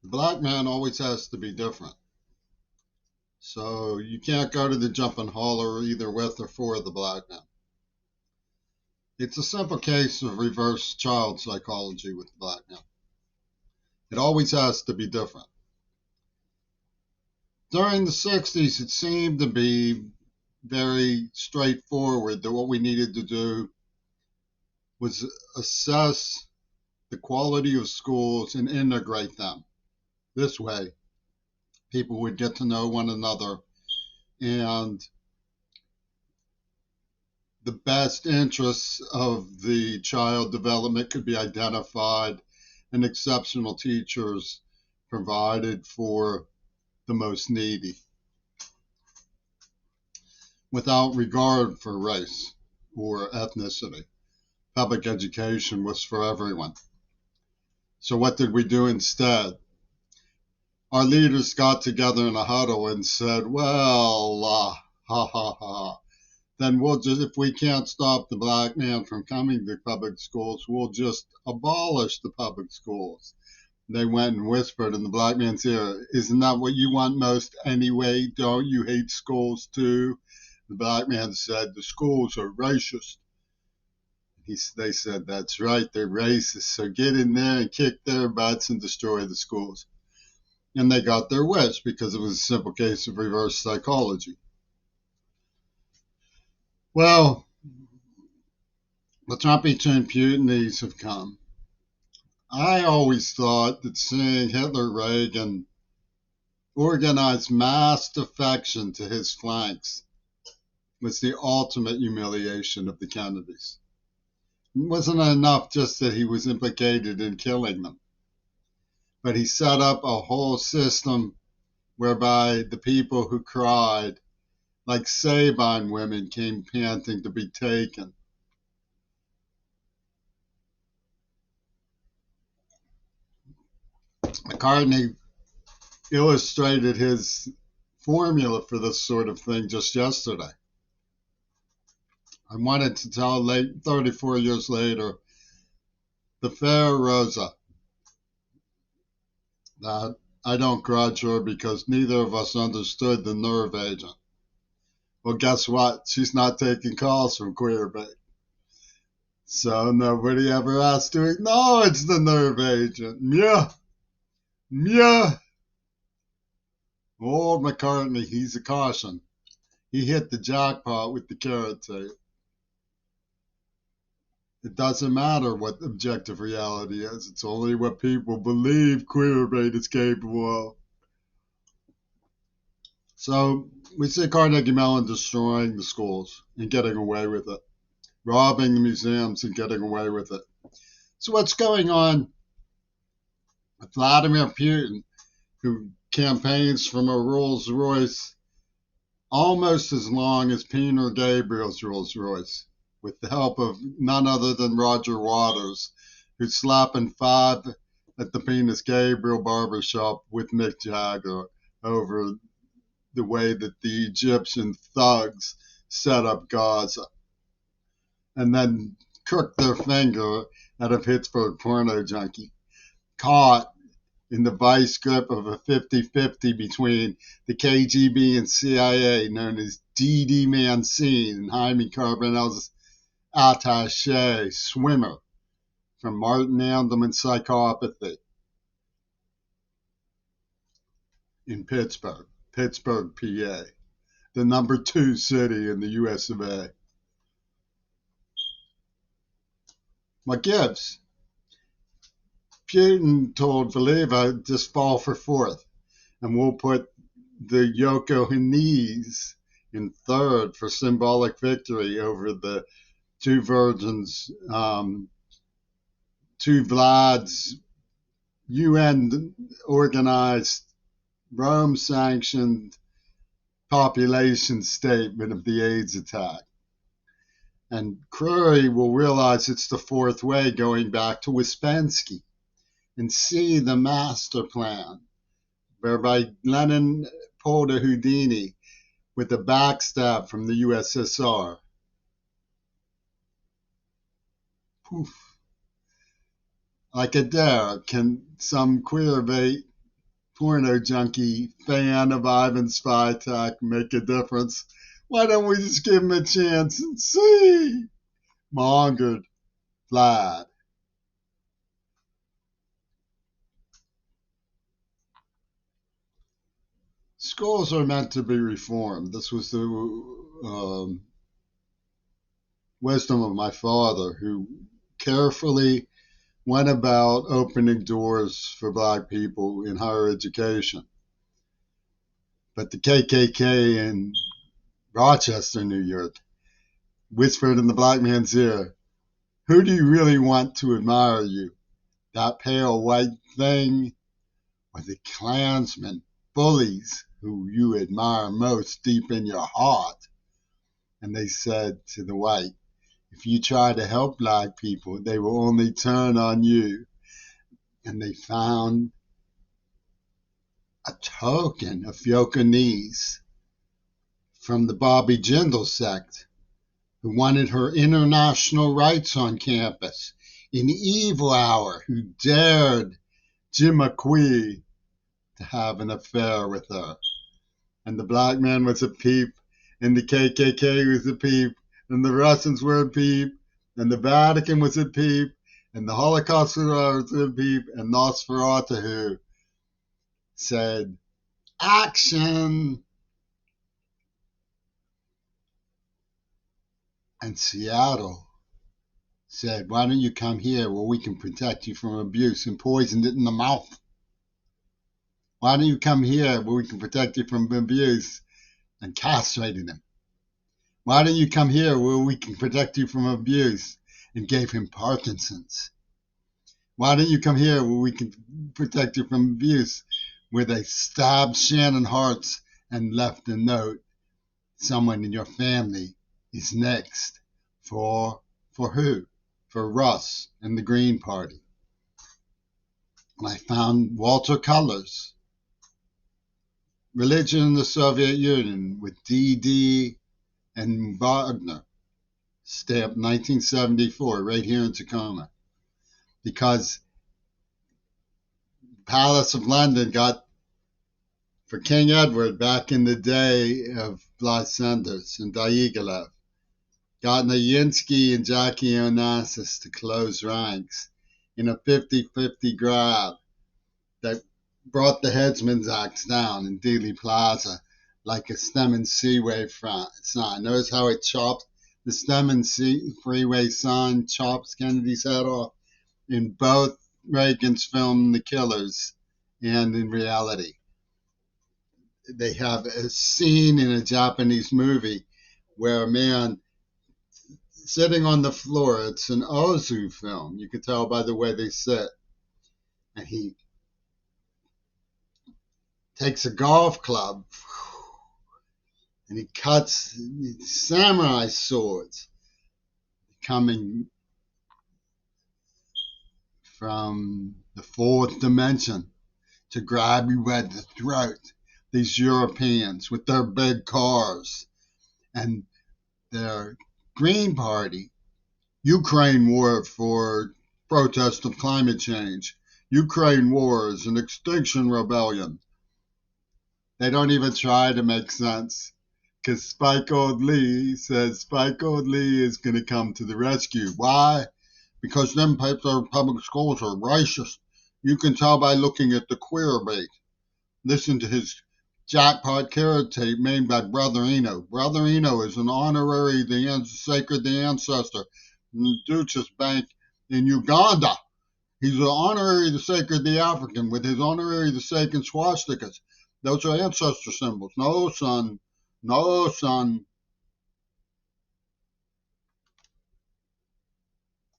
The black man always has to be different. So you can't go to the jumping holler either with or for the black man. It's a simple case of reverse child psychology with the black man. It always has to be different. During the 60s, it seemed to be very straightforward that what we needed to do was assess the quality of schools and integrate them. This way, people would get to know one another and the best interests of the child development could be identified and exceptional teachers provided for the most needy without regard for race or ethnicity. Public education was for everyone. So what did we do instead? Our leaders got together in a huddle and said, well, ha ha ha, then we'll just, if we can't stop the black man from coming to public schools, we'll just abolish the public schools. They went and whispered in the black man's ear, isn't that what you want most anyway? Don't you hate schools too? The black man said, the schools are racist. They said, that's right, they're racist. So get in there and kick their butts and destroy the schools. And they got their wish because it was a simple case of reverse psychology. Well, the Trump-Putin mutinies have come. I always thought that seeing Hitler, Reagan organize mass defection to his flanks was the ultimate humiliation of the Kennedys. It wasn't enough just that he was implicated in killing them, but he set up a whole system whereby the people who cried, like Sabine women, came panting to be taken. McCartney illustrated his formula for this sort of thing just yesterday. I wanted to tell 34 years later, the fair Rosa, that I don't grudge her because neither of us understood the nerve agent. Well, guess what? She's not taking calls from Queerbait. So nobody ever has to acknowledge the nerve agent. Meow, meow. Old McCartney, he's a caution. He hit the jackpot with the carrot tape. It doesn't matter what objective reality is. It's only what people believe Queerbait is capable of. So we see Carnegie Mellon destroying the schools and getting away with it, robbing the museums and getting away with it. So what's going on with Vladimir Putin, who campaigns from a Rolls Royce almost as long as Peter Gabriel's Rolls Royce, with the help of none other than Roger Waters, who's slapping five at the Penis Gabriel barbershop with Mick Jagger over the way that the Egyptian thugs set up Gaza, and then crooked their finger at a Pittsburgh porno junkie, caught in the vice grip of a 50-50 between the KGB and CIA, known as D.D. Mancine and Jaime Carbonell's attaché swimmer from Martin Andelman's Psychopathy in Pittsburgh, PA, the number 2 city in the US of A. What gives? Putin told Valieva, just fall for fourth, and we'll put the Yoko Hanese in third for symbolic victory over the two virgins, two Vlads, UN-organized, Rome-sanctioned population statement of the AIDS attack. And Crury will realize it's the fourth way, going back to Ouspensky, and see the master plan, whereby Lenin pulled a Houdini with a backstab from the USSR. Poof. Like a dare, can some Queerbait porno junkie fan of Ivan Spytek make a difference? Why don't we just give him a chance and see? Mongered Vlad. Schools are meant to be reformed. This was the wisdom of my father, who carefully went about opening doors for black people in higher education. But the KKK in Rochester, New York, whispered in the black man's ear, "Who do you really want to admire you? That pale white thing or the Klansmen, bullies who you admire most deep in your heart?" And they said to the white, "If you try to help black people, they will only turn on you." And they found a token of Yokanese from the Bobby Jindal sect, who wanted her international rights on campus, an evil hour who dared Jim McQueen to have an affair with her. And the black man was a peep, and the KKK was a peep, and the Russians were a peep, and the Vatican was a peep, and the Holocaust was a peep, and Nosferatu said, "Action!" And Seattle said, "Why don't you come here where we can protect you from abuse?" And poisoned it in the mouth. "Why don't you come here where we can protect you from abuse?" And castrated him. "Why don't you come here where we can protect you from abuse?" And gave him Parkinson's. "Why don't you come here where we can protect you from abuse?" Where they stabbed Shannon Hartz and left a note, "Someone in your family is next." For who? For Russ and the Green Party. And I found Walter Culler's Religion in the Soviet Union with D.D. and Wagner, stamped 1974, right here in Tacoma. Because Palace of London got, for King Edward back in the day of Lysander and Diaghilev, got Nijinsky and Jackie Onassis to close ranks in a 50-50 grab that brought the Headsman's Axe down in Dealey Plaza like a Stemmen Seaway sign. Notice how it chopped the Stemmen Freeway sign, chops Kennedy's head off in both Reagan's film The Killers and in reality. They have a scene in a Japanese movie where a man sitting on the floor, it's an Ozu film, you can tell by the way they sit, and he takes a golf club and he cuts samurai swords coming from the fourth dimension to grab you by the throat. These Europeans with their big cars and their Green Party, Ukraine war for protest of climate change, Ukraine war is an extinction rebellion. They don't even try to make sense, because Spike Old Lee says Spike Old Lee is going to come to the rescue. Why? Because them public schools are racist. You can tell by looking at the queer bait. Listen to his jackpot carrot tape made by Brother Eno. Brother Eno is an honorary sacred the ancestor in the Duchess Bank in Uganda. He's an honorary the sacred the African with his honorary the sacred swastikas. Those are ancestor symbols. No, son. No, son.